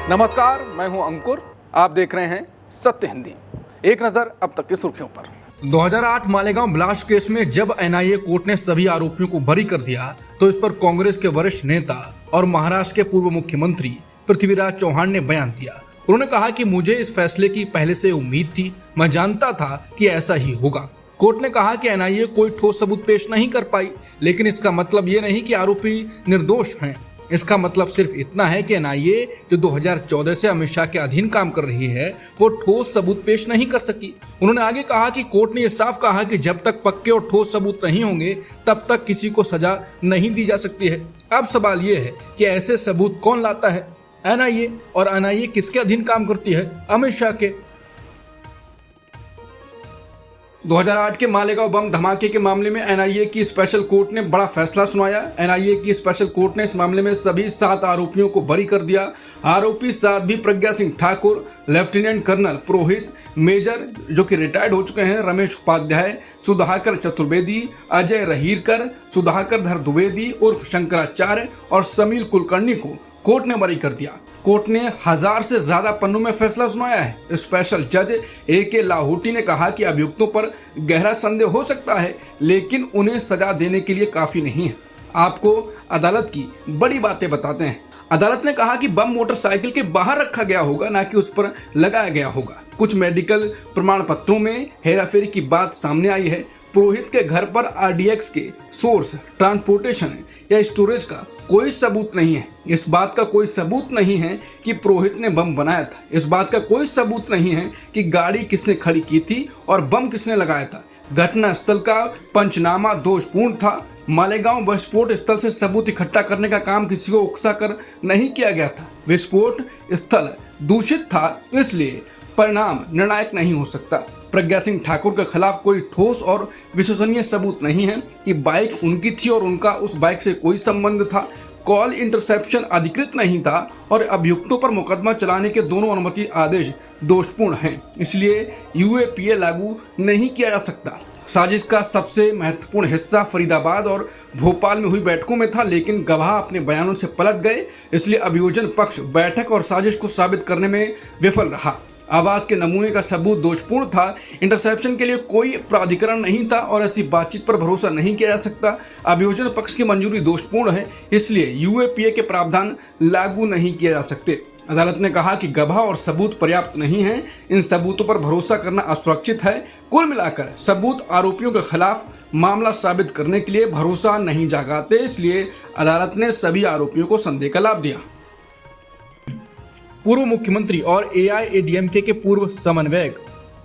नमस्कार, मैं हूं अंकुर। आप देख रहे हैं सत्य हिंदी। एक नजर अब तक की सुर्खियों पर। 2008 मालेगांव ब्लास्ट केस में जब एनआईए कोर्ट ने सभी आरोपियों को बरी कर दिया तो इस पर कांग्रेस के वरिष्ठ नेता और महाराष्ट्र के पूर्व मुख्यमंत्री पृथ्वीराज चौहान ने बयान दिया। उन्होंने कहा कि मुझे इस फैसले की पहले से उम्मीद थी, मैं जानता था कि ऐसा ही होगा। कोर्ट ने कहा कि एनआईए कोई ठोस सबूत पेश नहीं कर पाई, लेकिन इसका मतलब ये नहीं कि आरोपी निर्दोष हैं। इसका मतलब सिर्फ इतना है कि एनआईए जो 2014 से अमित शाह के अधीन काम कर रही है वो ठोस सबूत पेश नहीं कर सकी। उन्होंने आगे कहा कि कोर्ट ने यह साफ कहा कि जब तक पक्के और ठोस सबूत नहीं होंगे तब तक किसी को सजा नहीं दी जा सकती है। अब सवाल ये है कि ऐसे सबूत कौन लाता है? एनआईए। और एनआईए किसके अधीन काम करती है? अमित शाह के। 2008 के मालेगांव बम धमाके के मामले में एनआईए की स्पेशल कोर्ट ने बड़ा फैसला सुनाया। एनआईए की स्पेशल कोर्ट ने इस मामले में सभी 7 आरोपियों को बरी कर दिया। आरोपी 7 भी प्रज्ञा सिंह ठाकुर, लेफ्टिनेंट कर्नल पुरोहित, मेजर जो कि रिटायर्ड हो चुके हैं रमेश उपाध्याय, सुधाकर चतुर्वेदी, अजय रहीरकर, सुधाकर धर द्विवेदी उर्फ शंकराचार्य और समील कुलकर्णी को कोर्ट ने बरी कर दिया। कोर्ट ने 1000 से ज्यादा पन्नों में फैसला सुनाया है। स्पेशल जज ए.के. लाहौटी ने कहा कि अभियुक्तों पर गहरा संदेह हो सकता है, लेकिन उन्हें सजा देने के लिए काफी नहीं है। आपको अदालत की बड़ी बातें बताते हैं। अदालत ने कहा कि बम मोटरसाइकिल के बाहर रखा गया होगा, ना कि उस पर लगाया गया होगा। कुछ मेडिकल प्रमाण पत्रों में हेराफेरी की बात सामने आई है। पुरोहित के घर पर आरडीएक्स के सोर्स, ट्रांसपोर्टेशन या स्टोरेज का कोई सबूत नहीं है। इस बात का कोई सबूत नहीं है कि पुरोहित ने बम बनाया था। इस बात का कोई सबूत नहीं है कि गाड़ी किसने खड़ी की थी और बम किसने लगाया था। घटना स्थल का पंचनामा दोषपूर्ण था। मालेगांव विस्फोट स्थल से सबूत इकट्ठा करने का काम किसी को उकसा कर नहीं किया गया था। विस्फोट स्थल दूषित था, इसलिए परिणाम निर्णायक नहीं हो सकता। प्रज्ञा सिंह ठाकुर के खिलाफ कोई ठोस और विश्वसनीय सबूत नहीं है कि बाइक उनकी थी और उनका उस बाइक से कोई संबंध था। कॉल इंटरसेप्शन अधिकृत नहीं था और अभियुक्तों पर मुकदमा चलाने के दोनों अनुमति आदेश दोषपूर्ण हैं, इसलिए यूएपीए लागू नहीं किया जा सकता। साजिश का सबसे महत्वपूर्ण हिस्सा फरीदाबाद और भोपाल में हुई बैठकों में था, लेकिन गवाह अपने बयानों से पलट गए, इसलिए अभियोजन पक्ष बैठक और साजिश को साबित करने में विफल रहा। आवाज के नमूने का सबूत दोषपूर्ण था। इंटरसेप्शन के लिए कोई प्राधिकरण नहीं था और ऐसी बातचीत पर भरोसा नहीं किया जा सकता। अभियोजन पक्ष की मंजूरी दोषपूर्ण है, इसलिए यूएपीए के प्रावधान लागू नहीं किए जा सकते। अदालत ने कहा कि गवाह और सबूत पर्याप्त नहीं है। इन सबूतों पर भरोसा करना असुरक्षित है। कुल मिलाकर सबूत आरोपियों के खिलाफ मामला साबित करने के लिए भरोसा नहीं जगाते, इसलिए अदालत ने सभी आरोपियों को संदेह का लाभ दिया। पूर्व मुख्यमंत्री और एआईएडीएमके के पूर्व समन्वयक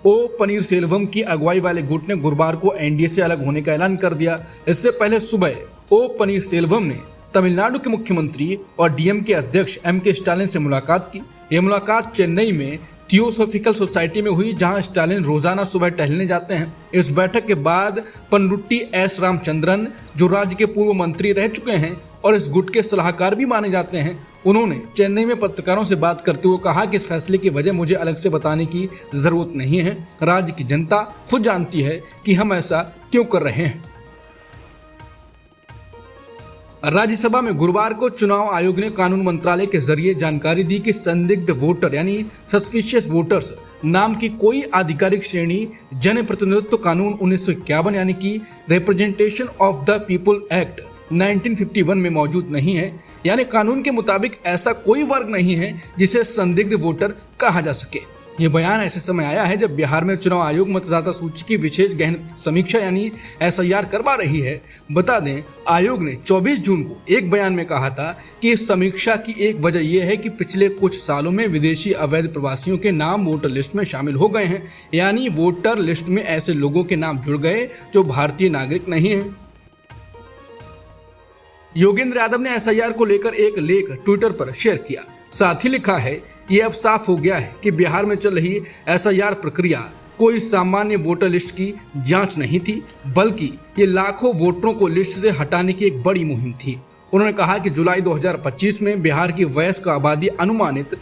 ओ पनीरसेल्वम की अगुवाई वाले गुट ने गुरुवार को एनडीए से अलग होने का ऐलान कर दिया। इससे पहले सुबह ओ पनीरसेल्वम ने तमिलनाडु के मुख्यमंत्री और डीएमके अध्यक्ष एमके स्टालिन से मुलाकात की। यह मुलाकात चेन्नई में थियोसोफिकल सोसाइटी में हुई, जहां स्टालिन रोजाना सुबह टहलने जाते हैं। इस बैठक के बाद पनरुट्टी एस रामचंद्रन, जो राज्य के पूर्व मंत्री रह चुके हैं और इस गुट के सलाहकार भी माने जाते हैं, उन्होंने चेन्नई में पत्रकारों से बात करते हुए कहा कि इस फैसले की वजह मुझे अलग से बताने की जरूरत नहीं है। राज्य की जनता खुद जानती है कि हम ऐसा क्यों कर रहे हैं। राज्यसभा में गुरुवार को चुनाव आयोग ने कानून मंत्रालय के जरिए जानकारी दी कि संदिग्ध वोटर यानी सस्पिशियस वोटर्स नाम की कोई आधिकारिक श्रेणी जन प्रतिनिधित्व कानून 1951 यानी कि representation of the people act 1951 में मौजूद नहीं है। यानी कानून के मुताबिक ऐसा कोई वर्ग नहीं है जिसे संदिग्ध वोटर कहा जा सके। ये बयान ऐसे समय आया है जब बिहार में चुनाव आयोग मतदाता सूची की विशेष गहन समीक्षा यानी एसआईआर करवा रही है। बता दें, आयोग ने 24 जून को एक बयान में कहा था कि इस समीक्षा की एक वजह यह है कि पिछले कुछ सालों में विदेशी अवैध प्रवासियों के नाम वोटर लिस्ट में शामिल हो गए हैं। यानी वोटर लिस्ट में ऐसे लोगों के नाम जुड़ गए जो भारतीय नागरिक नहीं है। योगेंद्र यादव ने एसआईआर को लेकर एक लेख ट्विटर पर शेयर किया। साथ ही लिखा है, ये अब साफ हो गया है कि बिहार में चल रही एसआईआर प्रक्रिया कोई सामान्य वोटर लिस्ट की जांच नहीं थी, बल्कि ये लाखों वोटरों को लिस्ट से हटाने की एक बड़ी मुहिम थी। उन्होंने कहा कि जुलाई 2025 में बिहार की वयस्क आबादी अनुमानित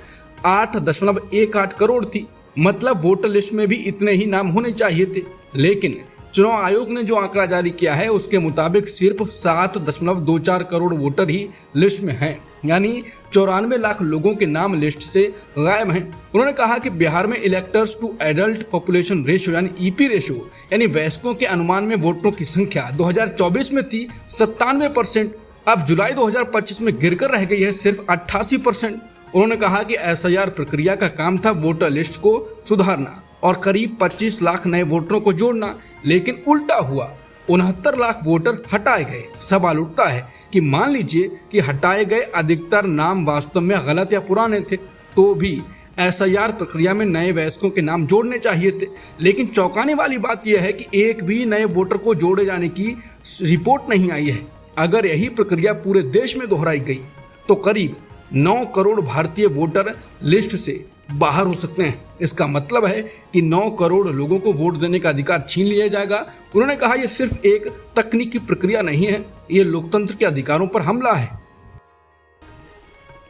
8.18 करोड़ थी। मतलब वोटर लिस्ट में भी इतने ही नाम होने चाहिए थे, लेकिन चुनाव आयोग ने जो आंकड़ा जारी किया है उसके मुताबिक सिर्फ 7.24 करोड़ वोटर ही लिस्ट में हैं। यानी 94 लाख लोगों के नाम लिस्ट से गायब हैं। उन्होंने कहा कि बिहार में electors to adult population ratio यानी ईपी रेशियो यानी वयस्कों के अनुमान में वोटरों की संख्या 2024 में थी 97%, अब जुलाई 2025 में गिरकर रह गई है सिर्फ 88%। उन्होंने कहा कि एसआईआर प्रक्रिया का काम था वोटर लिस्ट को सुधारना और करीब 25 लाख नए वोटरों को जोड़ना, लेकिन उल्टा हुआ, 69 लाख वोटर हटाए गए। सवाल उठता है कि मान लीजिए कि हटाए गए अधिकतर नाम वास्तव में गलत या पुराने थे, तो भी एसआईआर प्रक्रिया में नए वयस्कों के नाम जोड़ने चाहिए थे। लेकिन चौंकाने वाली बात यह है कि एक भी नए वोटर को जोड़े जाने की रिपोर्ट नहीं आई है। अगर यही प्रक्रिया पूरे देश में दोहराई गई तो करीब 9 करोड़ भारतीय वोटर लिस्ट से बाहर हो सकते हैं। इसका मतलब है कि 9 करोड़ लोगों को वोट देने का अधिकार छीन लिया जाएगा। उन्होंने कहा यह सिर्फ एक तकनीकी प्रक्रिया नहीं है, ये लोकतंत्र के अधिकारों पर हमला है।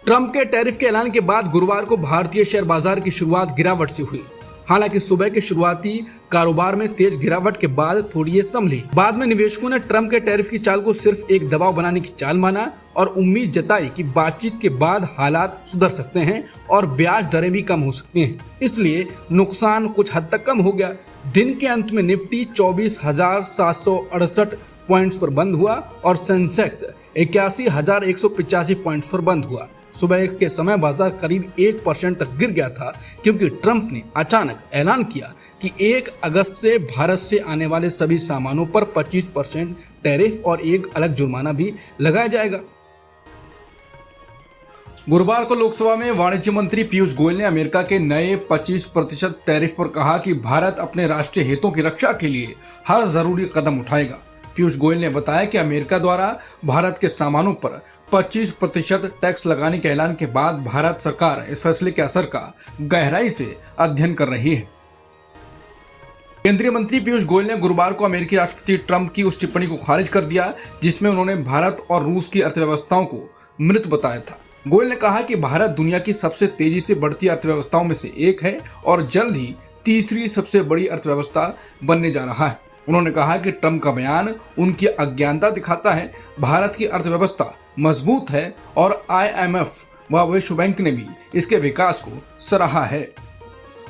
ट्रंप के टैरिफ के ऐलान के बाद गुरुवार को भारतीय शेयर बाजार की शुरुआत गिरावट से हुई। हालांकि सुबह के शुरुआती कारोबार में तेज गिरावट के बाद थोड़ी ये संभली। बाद में निवेशकों ने ट्रंप के टैरिफ की चाल को सिर्फ एक दबाव बनाने की चाल माना और उम्मीद जताई कि बातचीत के बाद हालात सुधर सकते हैं और ब्याज दरें भी कम हो सकती हैं। इसलिए नुकसान कुछ हद तक कम हो गया। दिन के अंत में निफ्टी 24,768 पॉइंट्स पर बंद हुआ और सेंसेक्स 81,185 पॉइंट्स पर बंद हुआ। सुबह के समय बाजार करीब 1% तक गिर गया था, क्योंकि ट्रंप ने अचानक ऐलान किया कि 1 अगस्त से भारत से आने वाले सभी सामानों पर 25% टैरिफ और एक अलग जुर्माना भी लगाया जाएगा। गुरुवार को लोकसभा में वाणिज्य मंत्री पीयूष गोयल ने अमेरिका के नए 25% टैरिफ पर कहा कि भारत अपने राष्ट्रीय हितों की रक्षा के लिए हर जरूरी कदम उठाएगा। पीयूष गोयल ने बताया कि अमेरिका द्वारा भारत के सामानों पर 25% टैक्स लगाने के ऐलान के बाद भारत सरकार इस फैसले के असर का गहराई से अध्ययन कर रही है। केंद्रीय मंत्री पीयूष गोयल ने गुरुवार को अमेरिकी राष्ट्रपति ट्रंप की उस टिप्पणी को खारिज कर दिया जिसमें उन्होंने भारत और रूस की अर्थव्यवस्थाओं को मृत बताया था। गोयल ने कहा कि भारत दुनिया की सबसे तेजी से बढ़ती अर्थव्यवस्थाओं में से एक है और जल्द ही तीसरी सबसे बड़ी अर्थव्यवस्था बनने जा रहा है। उन्होंने कहा कि ट्रंप का बयान उनकी अज्ञानता दिखाता है। भारत की अर्थव्यवस्था मजबूत है और IMF व विश्व बैंक ने भी इसके विकास को सराहा है।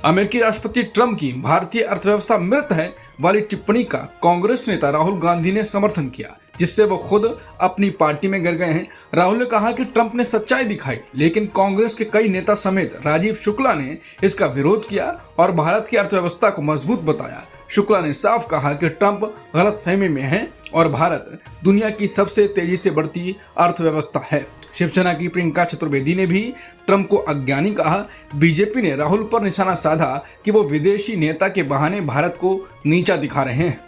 अमेरिकी राष्ट्रपति ट्रंप की भारतीय अर्थव्यवस्था मृत है वाली टिप्पणी का कांग्रेस नेता राहुल गांधी ने समर्थन किया, जिससे वो खुद अपनी पार्टी में गिर गए हैं। राहुल ने कहा कि ट्रंप ने सच्चाई दिखाई, लेकिन कांग्रेस के कई नेता समेत राजीव शुक्ला ने इसका विरोध किया और भारत की अर्थव्यवस्था को मजबूत बताया। शुक्ला ने साफ कहा कि ट्रंप गलतफहमी में है और भारत दुनिया की सबसे तेजी से बढ़ती अर्थव्यवस्था है। शिवसेना की प्रियंका चतुर्वेदी ने भी ट्रंप को अज्ञानी कहा। बीजेपी ने राहुल पर निशाना साधा कि वो विदेशी नेता के बहाने भारत को नीचा दिखा रहे हैं।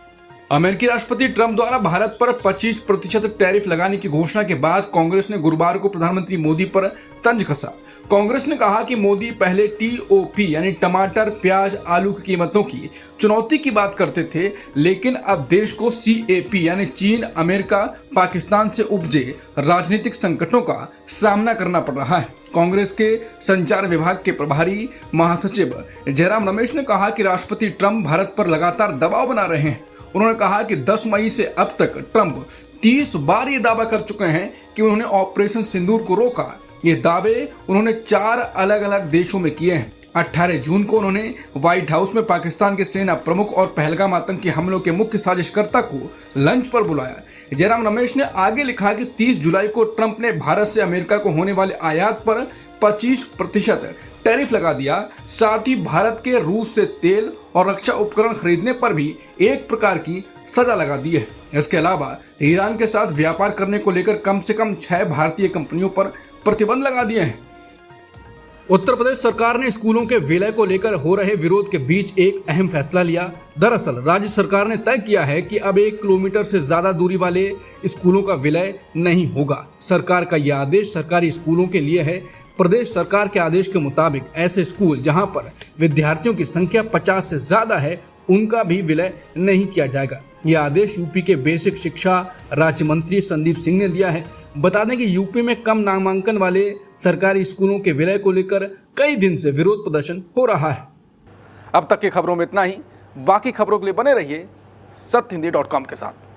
अमेरिकी राष्ट्रपति ट्रंप द्वारा भारत पर 25% टैरिफ लगाने की घोषणा के बाद कांग्रेस ने गुरुवार को प्रधानमंत्री मोदी पर तंज कसा। कांग्रेस ने कहा कि मोदी पहले TOP यानी टमाटर, प्याज, आलू की कीमतों की चुनौती की बात करते थे, लेकिन अब देश को CAP यानी चीन, अमेरिका, पाकिस्तान से उपजे राजनीतिक संकटों का सामना करना पड़ रहा है। कांग्रेस के संचार विभाग के प्रभारी महासचिव जयराम रमेश ने कहा कि राष्ट्रपति ट्रंप भारत पर लगातार दबाव बना रहे हैं। उन्होंने कहा कि 10 मई से अब तक ट्रंप 30 बार ये दावा कर चुके हैं कि उन्होंने ऑपरेशन सिंदूर को रोका। ये दावे उन्होंने 4 अलग अलग देशों में किए हैं। 18 जून को उन्होंने व्हाइट हाउस में पाकिस्तान के सेना प्रमुख और पहलगाम आतंकी हमलों के मुख्य साजिशकर्ता को लंच पर बुलाया। जयराम रमेश ने आगे लिखा कि 30 जुलाई को ट्रंप ने भारत से अमेरिका को होने वाले आयात पर 25% टैरिफ लगा दिया। साथ ही भारत के रूस से तेल और रक्षा उपकरण खरीदने पर भी एक प्रकार की सजा लगा दी है। इसके अलावा ईरान के साथ व्यापार करने को लेकर कम से कम 6 भारतीय कंपनियों पर प्रतिबंध लगा दिए हैं। उत्तर प्रदेश सरकार ने स्कूलों के विलय को लेकर हो रहे विरोध के बीच एक अहम फैसला लिया। दरअसल राज्य सरकार ने तय किया है कि अब 1 किलोमीटर से ज्यादा दूरी वाले स्कूलों का विलय नहीं होगा। सरकार का यह आदेश सरकारी स्कूलों के लिए है। प्रदेश सरकार के आदेश के मुताबिक ऐसे स्कूल जहां पर विद्यार्थियों की संख्या 50 से ज्यादा है, उनका भी विलय नहीं किया जाएगा। यह आदेश यूपी के बेसिक शिक्षा राज्य मंत्री संदीप सिंह ने दिया है। बता दें कि यूपी में कम नामांकन वाले सरकारी स्कूलों के विलय को लेकर कई दिन से विरोध प्रदर्शन हो रहा है। अब तक की खबरों में इतना ही। बाकी खबरों के लिए बने रहिए सत्यहिंदी.com के साथ।